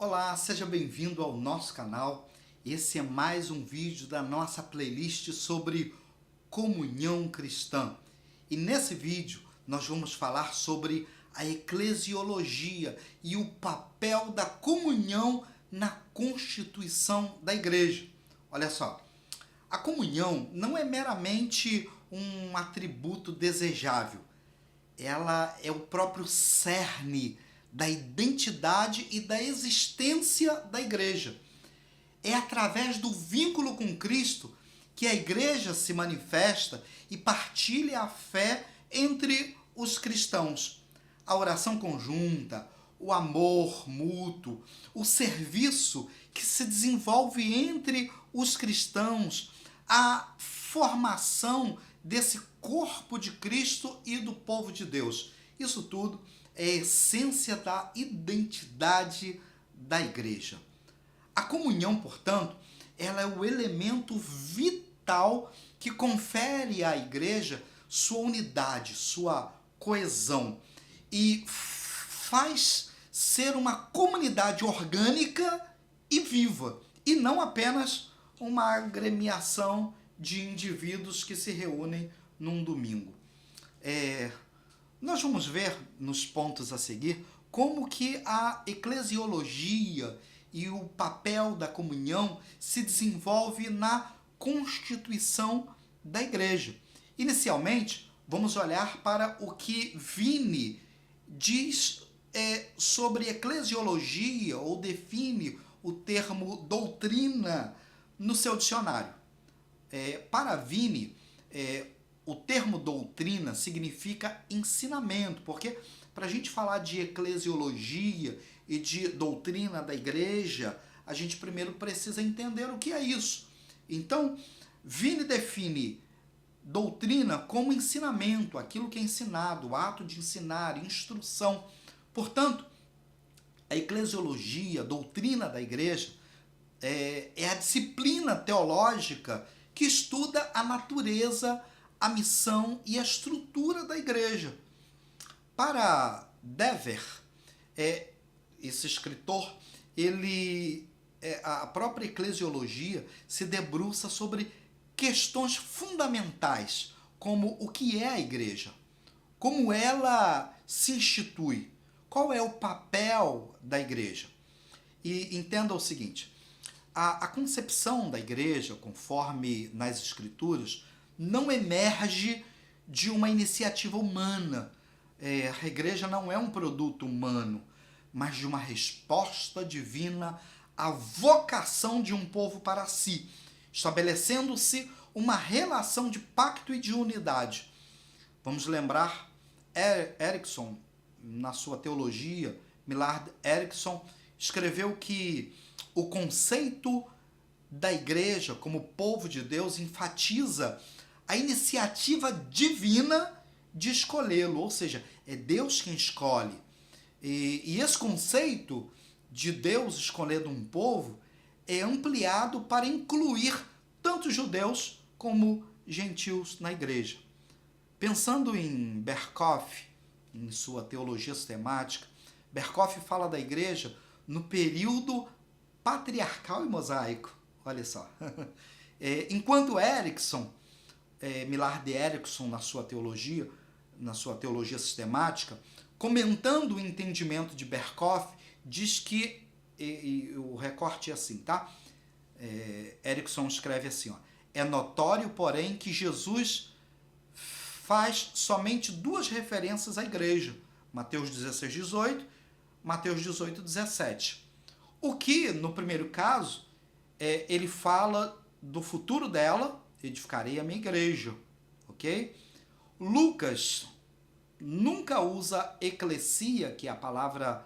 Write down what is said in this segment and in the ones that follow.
Olá, seja bem-vindo ao nosso canal. Esse é mais um vídeo da nossa playlist sobre comunhão cristã. E nesse vídeo nós vamos falar sobre a eclesiologia e o papel da comunhão na constituição da igreja. Olha só, a comunhão não é meramente um atributo desejável. Ela é o próprio cerne da identidade e da existência da igreja. É através do vínculo com Cristo que a igreja se manifesta e partilha a fé entre os cristãos. A oração conjunta, o amor mútuo, o serviço que se desenvolve entre os cristãos, a formação desse corpo de Cristo e do povo de Deus. Isso tudo é a essência da identidade da igreja. A comunhão, portanto, ela é o elemento vital que confere à igreja sua unidade, sua coesão e faz ser uma comunidade orgânica e viva, e não apenas uma agremiação de indivíduos que se reúnem num domingo. Nós vamos ver nos pontos a seguir como que a eclesiologia e o papel da comunhão se desenvolve na constituição da igreja. Inicialmente, vamos olhar para o que Vini diz sobre eclesiologia, ou define o termo doutrina no seu dicionário. Para Vini, o termo doutrina significa ensinamento, porque para a gente falar de eclesiologia e de doutrina da igreja, a gente primeiro precisa entender o que é isso. Então, Vini define doutrina como ensinamento, aquilo que é ensinado, o ato de ensinar, instrução. Portanto, a eclesiologia, a doutrina da igreja, é a disciplina teológica que estuda a natureza, a missão e a estrutura da igreja. Para Dever, esse escritor, a própria eclesiologia se debruça sobre questões fundamentais, como o que é a igreja, como ela se institui, qual é o papel da igreja. E entenda o seguinte, a concepção da igreja, conforme nas escrituras, não emerge de uma iniciativa humana. A igreja não é um produto humano, mas de uma resposta divina à vocação de um povo para si, estabelecendo-se uma relação de pacto e de unidade. Vamos lembrar Erickson, na sua teologia, Millard Erickson, escreveu que o conceito da igreja como povo de Deus enfatiza a iniciativa divina de escolhê-lo, ou seja, é Deus quem escolhe. E esse conceito de Deus escolhendo um povo é ampliado para incluir tanto judeus como gentios na igreja. Pensando em Berkhof, em sua teologia sistemática, Berkhof fala da igreja no período patriarcal e mosaico. Olha só. Enquanto Erickson, Millard Erickson, na sua teologia sistemática, comentando o entendimento de Berkhof, diz que, e o recorte é assim, tá? Erickson escreve assim, ó, é notório, porém, que Jesus faz somente duas referências à igreja, Mateus 16, 18, Mateus 18, 17. O que, no primeiro caso, ele fala do futuro dela, edificarei a minha igreja, ok? Lucas nunca usa eclesia, que é a palavra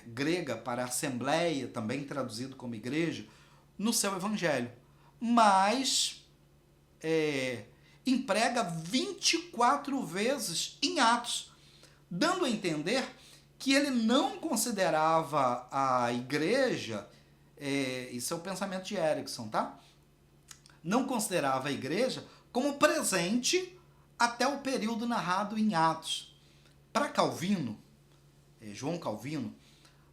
grega para assembleia, também traduzido como igreja, no seu evangelho, mas emprega 24 vezes em Atos, dando a entender que ele não considerava a igreja, isso é o pensamento de Erickson, tá? Não considerava a igreja como presente até o período narrado em Atos. Para Calvino, João Calvino,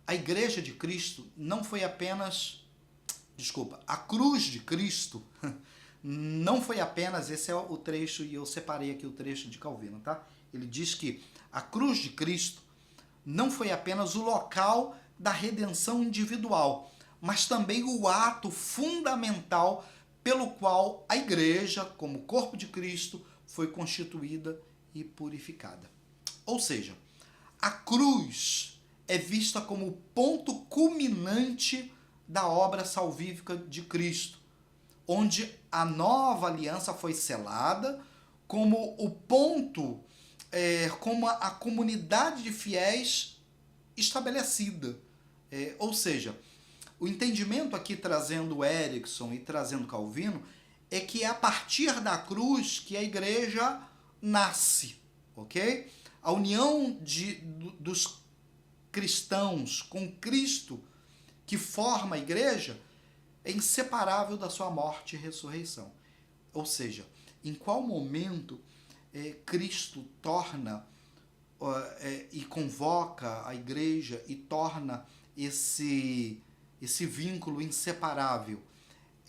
a Igreja de Cristo não foi apenas... Desculpa, a cruz de Cristo não foi apenas... Esse é o trecho, e eu separei aqui o trecho de Calvino, tá? Ele diz que a cruz de Cristo não foi apenas o local da redenção individual, mas também o ato fundamental pelo qual a Igreja, como corpo de Cristo, foi constituída e purificada. Ou seja, a cruz é vista como o ponto culminante da obra salvífica de Cristo, onde a nova aliança foi selada como o ponto, como a comunidade de fiéis estabelecida. Ou seja, o entendimento aqui trazendo Erickson e trazendo Calvino é que é a partir da cruz que a igreja nasce, ok? A união dos cristãos com Cristo que forma a igreja é inseparável da sua morte e ressurreição. Ou seja, em qual momento Cristo torna e convoca a igreja e torna esse vínculo inseparável?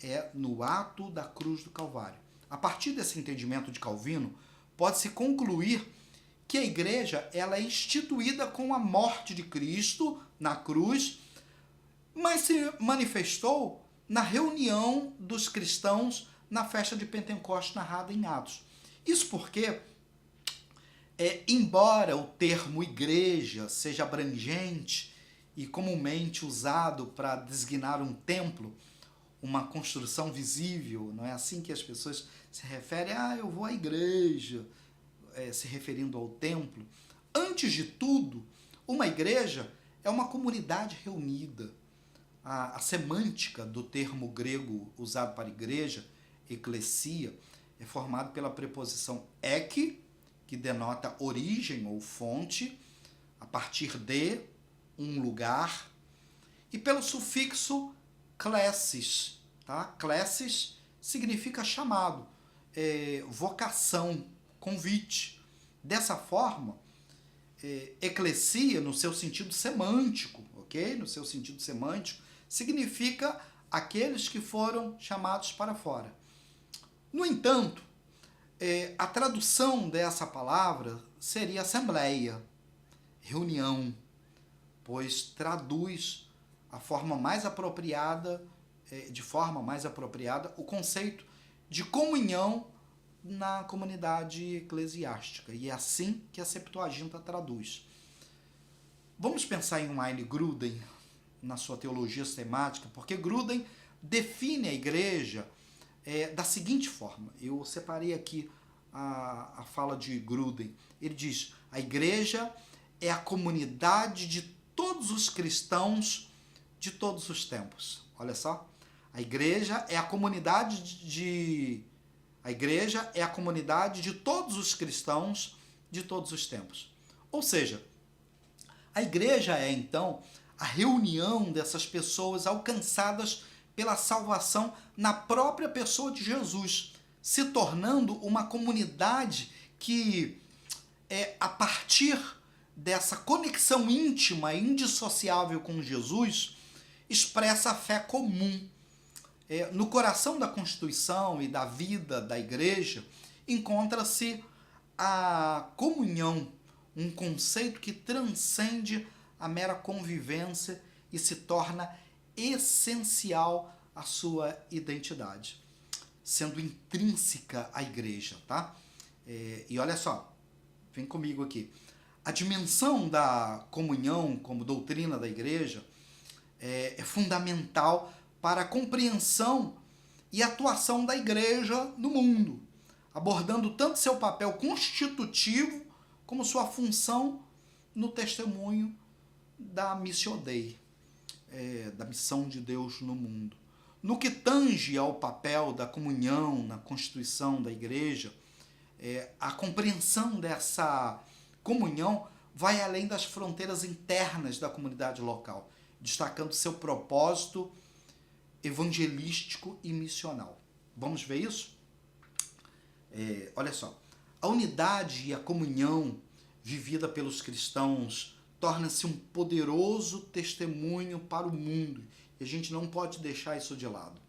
É no ato da cruz do Calvário. A partir desse entendimento de Calvino, pode-se concluir que a igreja ela é instituída com a morte de Cristo na cruz, mas se manifestou na reunião dos cristãos na festa de Pentecostes narrada em Atos. Isso porque, embora o termo igreja seja abrangente e comumente usado para designar um templo, uma construção visível, não é assim que as pessoas se referem, eu vou à igreja, se referindo ao templo. Antes de tudo, uma igreja é uma comunidade reunida. A semântica do termo grego usado para igreja, eclesia, é formado pela preposição ek, que denota origem ou fonte, a partir de um lugar, e pelo sufixo klesis, tá? Klesis significa chamado, vocação, convite. Dessa forma, eclesia, no seu sentido semântico, ok? No seu sentido semântico, significa aqueles que foram chamados para fora. No entanto, a tradução dessa palavra seria assembleia, reunião, pois traduz de forma mais apropriada o conceito de comunhão na comunidade eclesiástica. E é assim que a Septuaginta traduz. Vamos pensar em Wayne Grudem, na sua teologia sistemática, porque Grudem define a igreja da seguinte forma. Eu separei aqui a fala de Grudem. Ele diz: a igreja é a comunidade de todos os cristãos de todos os tempos. Olha só. A igreja é a comunidade de todos os cristãos de todos os tempos. Ou seja, a igreja é, então, a reunião dessas pessoas alcançadas pela salvação na própria pessoa de Jesus, se tornando uma comunidade que, a partir dessa conexão íntima e indissociável com Jesus, expressa a fé comum. No coração da Constituição e da vida da igreja, encontra-se a comunhão, um conceito que transcende a mera convivência e se torna essencial à sua identidade, sendo intrínseca à igreja, tá? E olha só, vem comigo aqui. A dimensão da comunhão como doutrina da igreja é fundamental para a compreensão e atuação da igreja no mundo, abordando tanto seu papel constitutivo como sua função no testemunho da Missio Dei, da missão de Deus no mundo. No que tange ao papel da comunhão na constituição da igreja, a compreensão dessa comunhão vai além das fronteiras internas da comunidade local, destacando seu propósito evangelístico e missional. Vamos ver isso? Olha só, a unidade e a comunhão vivida pelos cristãos torna-se um poderoso testemunho para o mundo. E a gente não pode deixar isso de lado.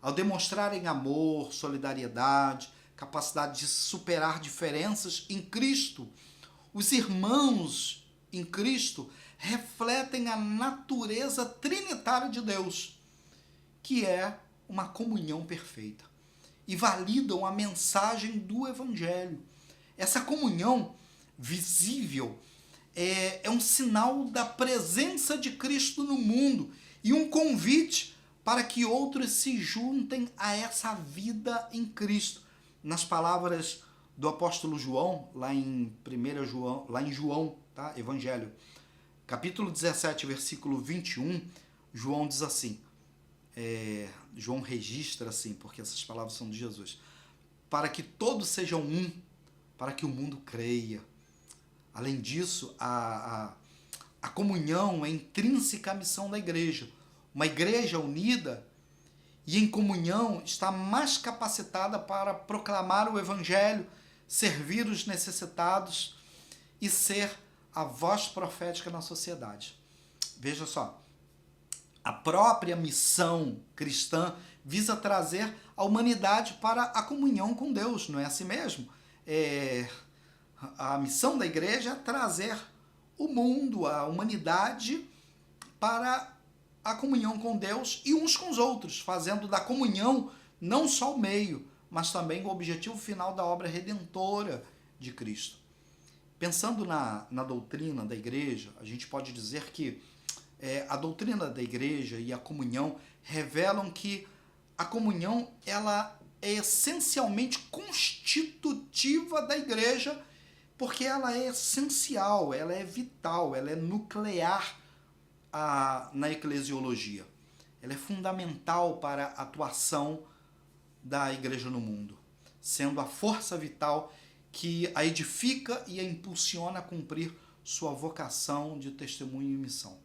Ao demonstrarem amor, solidariedade, capacidade de superar diferenças em Cristo, os irmãos em Cristo refletem a natureza trinitária de Deus, que é uma comunhão perfeita, e validam a mensagem do Evangelho. Essa comunhão visível é um sinal da presença de Cristo no mundo e um convite para que outros se juntem a essa vida em Cristo. Nas palavras do apóstolo João, lá em João, tá? Evangelho, capítulo 17, versículo 21, João diz assim, João registra assim, porque essas palavras são de Jesus, para que todos sejam um, para que o mundo creia. Além disso, a comunhão é intrínseca à missão da igreja. Uma igreja unida e em comunhão está mais capacitada para proclamar o Evangelho, servir os necessitados e ser a voz profética na sociedade. Veja só, a própria missão cristã visa trazer a humanidade para a comunhão com Deus, não é assim mesmo? A missão da igreja é trazer o mundo, a humanidade, para a comunhão com Deus e uns com os outros, fazendo da comunhão não só o meio, mas também o objetivo final da obra redentora de Cristo. Pensando na doutrina da igreja, a gente pode dizer que a doutrina da igreja e a comunhão revelam que a comunhão ela é essencialmente constitutiva da igreja, porque ela é essencial, ela é vital, ela é nuclear na eclesiologia. Ela é fundamental para a atuação da igreja no mundo, sendo a força vital que a edifica e a impulsiona a cumprir sua vocação de testemunho e missão.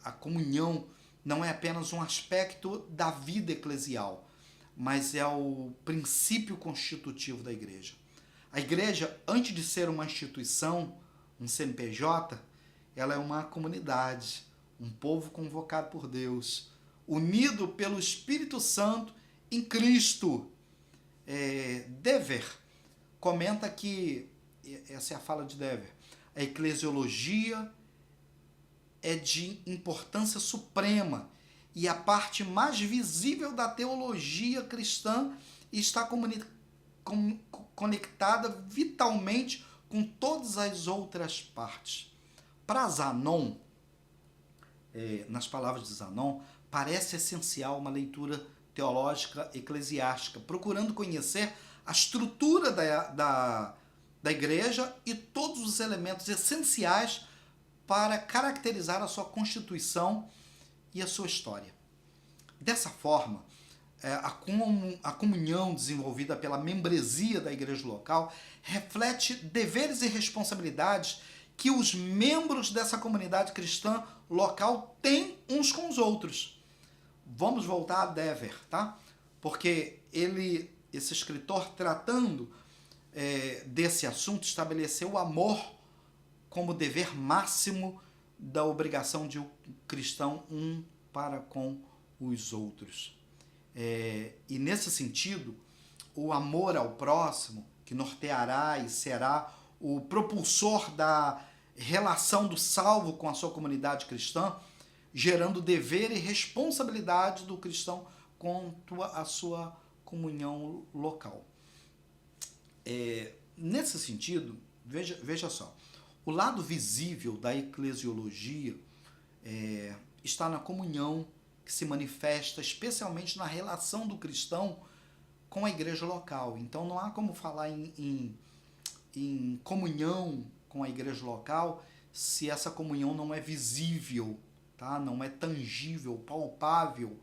A comunhão não é apenas um aspecto da vida eclesial, mas é o princípio constitutivo da igreja. A igreja, antes de ser uma instituição, um CNPJ, ela é uma comunidade, um povo convocado por Deus, unido pelo Espírito Santo em Cristo. Dever comenta que, essa é a fala de Dever, a eclesiologia é de importância suprema e a parte mais visível da teologia cristã está conectada vitalmente com todas as outras partes. Para Zanon, nas palavras de Zanon, parece essencial uma leitura teológica eclesiástica, procurando conhecer a estrutura da igreja e todos os elementos essenciais para caracterizar a sua constituição e a sua história. Dessa forma, a comunhão desenvolvida pela membresia da igreja local reflete deveres e responsabilidades que os membros dessa comunidade cristã local têm uns com os outros. Vamos voltar a Dever, tá? Porque esse escritor, tratando desse assunto, estabeleceu o amor como dever máximo da obrigação de um cristão um para com os outros. E nesse sentido, o amor ao próximo, que norteará e será o propulsor da relação do salvo com a sua comunidade cristã, gerando dever e responsabilidade do cristão quanto à sua comunhão local. Nesse sentido, veja só, o lado visível da eclesiologia está na comunhão que se manifesta especialmente na relação do cristão com a igreja local. Então não há como falar em comunhão com a igreja local se essa comunhão não é visível, tá? Não é tangível, palpável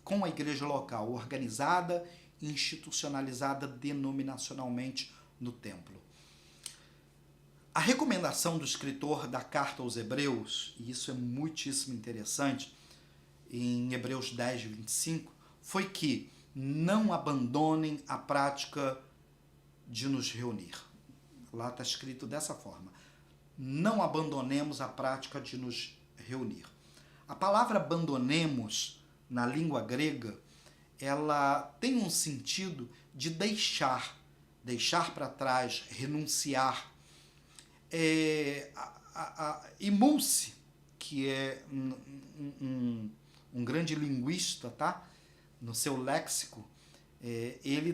com a igreja local, organizada e institucionalizada denominacionalmente no templo. A recomendação do escritor da carta aos Hebreus, e isso é muitíssimo interessante, em Hebreus 10, 25, foi que não abandonem a prática de nos reunir. Lá está escrito dessa forma: não abandonemos a prática de nos reunir. A palavra abandonemos, na língua grega, ela tem um sentido de deixar para trás, renunciar. Imulse, que é um grande linguista, tá? No seu léxico, ele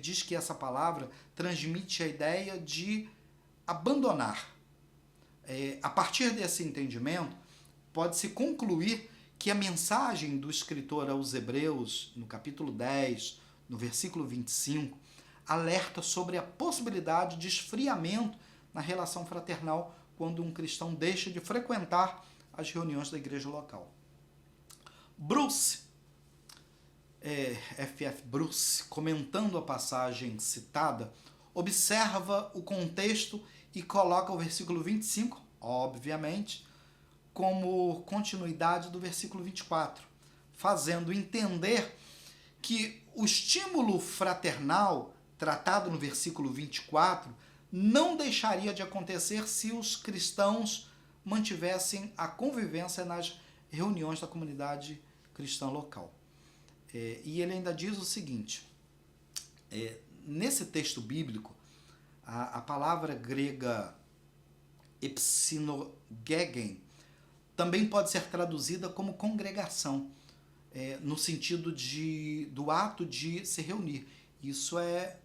diz que essa palavra transmite a ideia de abandonar. A partir desse entendimento, pode-se concluir que a mensagem do escritor aos Hebreus, no capítulo 10, no versículo 25, alerta sobre a possibilidade de esfriamento na relação fraternal quando um cristão deixa de frequentar as reuniões da igreja local. Bruce, F.F. Bruce, comentando a passagem citada, observa o contexto e coloca o versículo 25, obviamente, como continuidade do versículo 24, fazendo entender que o estímulo fraternal tratado no versículo 24 não deixaria de acontecer se os cristãos mantivessem a convivência nas reuniões da comunidade cristã local. E ele ainda diz o seguinte, nesse texto bíblico, a palavra grega epsinogegen também pode ser traduzida como congregação, no sentido do ato de se reunir. Isso é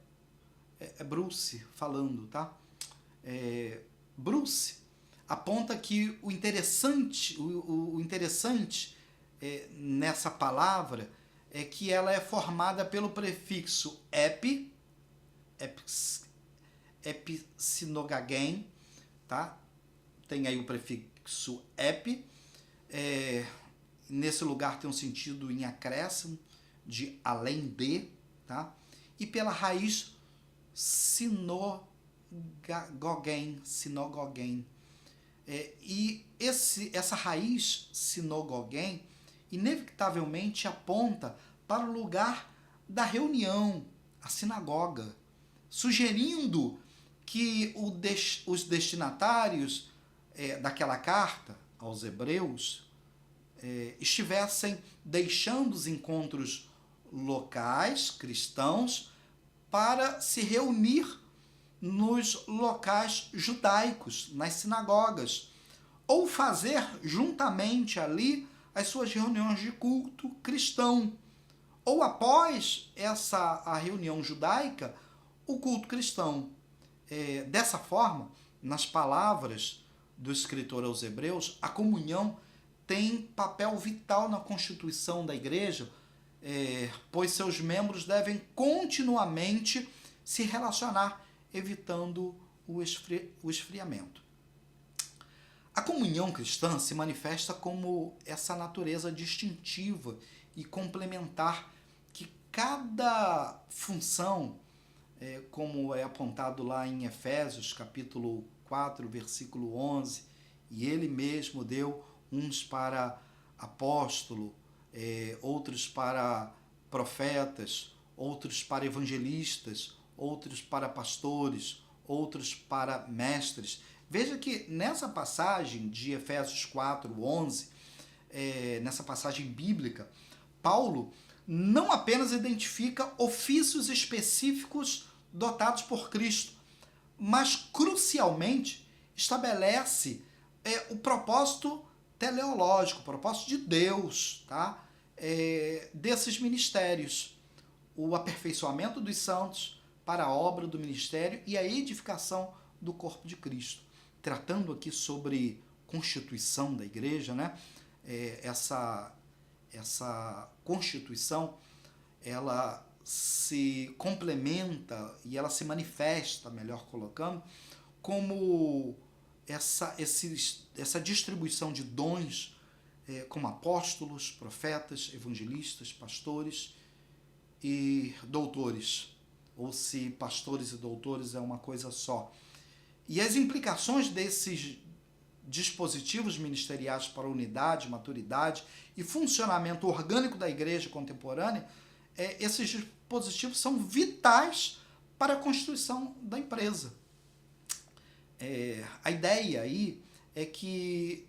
Bruce falando, tá? Bruce aponta que o interessante nessa palavra é que ela é formada pelo prefixo epsinogagen, tá? Tem aí o prefixo ep, nesse lugar tem um sentido em acréscimo, de além de, tá? E pela raiz sinogogen. E essa raiz sinogogen inevitavelmente aponta para o lugar da reunião, a sinagoga, sugerindo que os destinatários daquela carta aos Hebreus estivessem deixando os encontros locais cristãos para se reunir nos locais judaicos, nas sinagogas, ou fazer juntamente ali as suas reuniões de culto cristão, ou após a reunião judaica, o culto cristão. Dessa forma, nas palavras do escritor aos Hebreus, a comunhão tem papel vital na constituição da igreja, pois seus membros devem continuamente se relacionar, evitando o esfriamento. A comunhão cristã se manifesta como essa natureza distintiva e complementar que cada função, como é apontado lá em Efésios, capítulo 4, versículo 11, e ele mesmo deu uns para apóstolo, outros para profetas, outros para evangelistas, outros para pastores, outros para mestres. Veja que nessa passagem de Efésios 4, 11, nessa passagem bíblica, Paulo não apenas identifica ofícios específicos dotados por Cristo, mas crucialmente estabelece o propósito teleológico, o propósito de Deus, tá? Desses ministérios, o aperfeiçoamento dos santos para a obra do ministério e a edificação do corpo de Cristo. Tratando aqui sobre constituição da igreja, né? Essa constituição, ela se complementa e ela se manifesta, melhor colocando, como essa distribuição de dons, como apóstolos, profetas, evangelistas, pastores e doutores, ou se pastores e doutores é uma coisa só. E as implicações desses dispositivos ministeriais para a unidade, maturidade e funcionamento orgânico da igreja contemporânea, esses dispositivos são vitais para a constituição da empresa, A ideia aí é que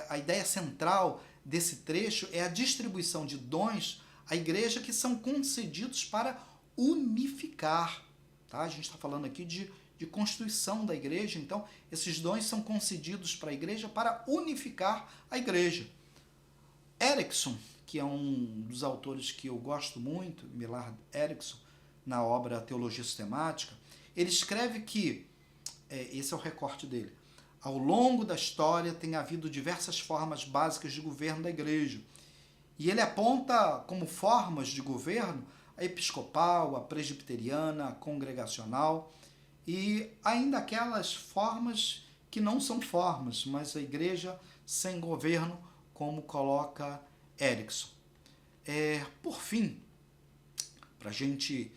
a ideia central desse trecho é a distribuição de dons à igreja que são concedidos para unificar. Tá? A gente está falando aqui de constituição da igreja, então esses dons são concedidos para a igreja para unificar a igreja. Erickson, que é um dos autores que eu gosto muito, Millard Erickson, na obra Teologia Sistemática, ele escreve que, esse é o recorte dele, ao longo da história tem havido diversas formas básicas de governo da igreja. E ele aponta como formas de governo a episcopal, a presbiteriana, a congregacional e ainda aquelas formas que não são formas, mas a igreja sem governo, como coloca Erickson. Por fim, para a gente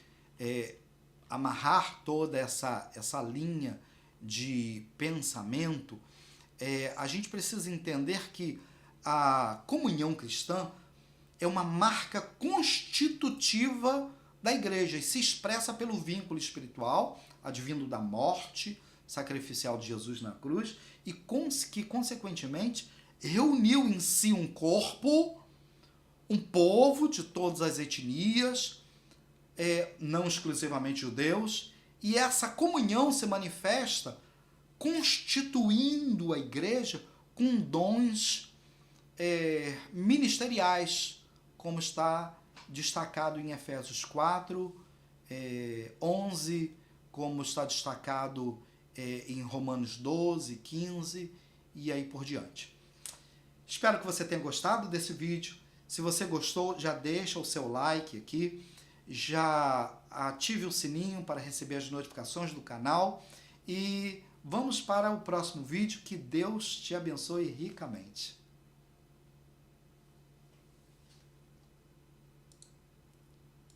amarrar toda essa linha de pensamento, a gente precisa entender que a comunhão cristã é uma marca constitutiva da igreja e se expressa pelo vínculo espiritual, advindo da morte sacrificial de Jesus na cruz, e que, consequentemente, reuniu em si um corpo, um povo de todas as etnias, não exclusivamente judeus, e essa comunhão se manifesta constituindo a igreja com dons ministeriais, como está destacado em Efésios 4, 11, como está destacado em Romanos 12, 15 e aí por diante. Espero que você tenha gostado desse vídeo. Se você gostou, já deixa o seu like aqui, já ative o sininho para receber as notificações do canal e vamos para o próximo vídeo. Que Deus te abençoe ricamente.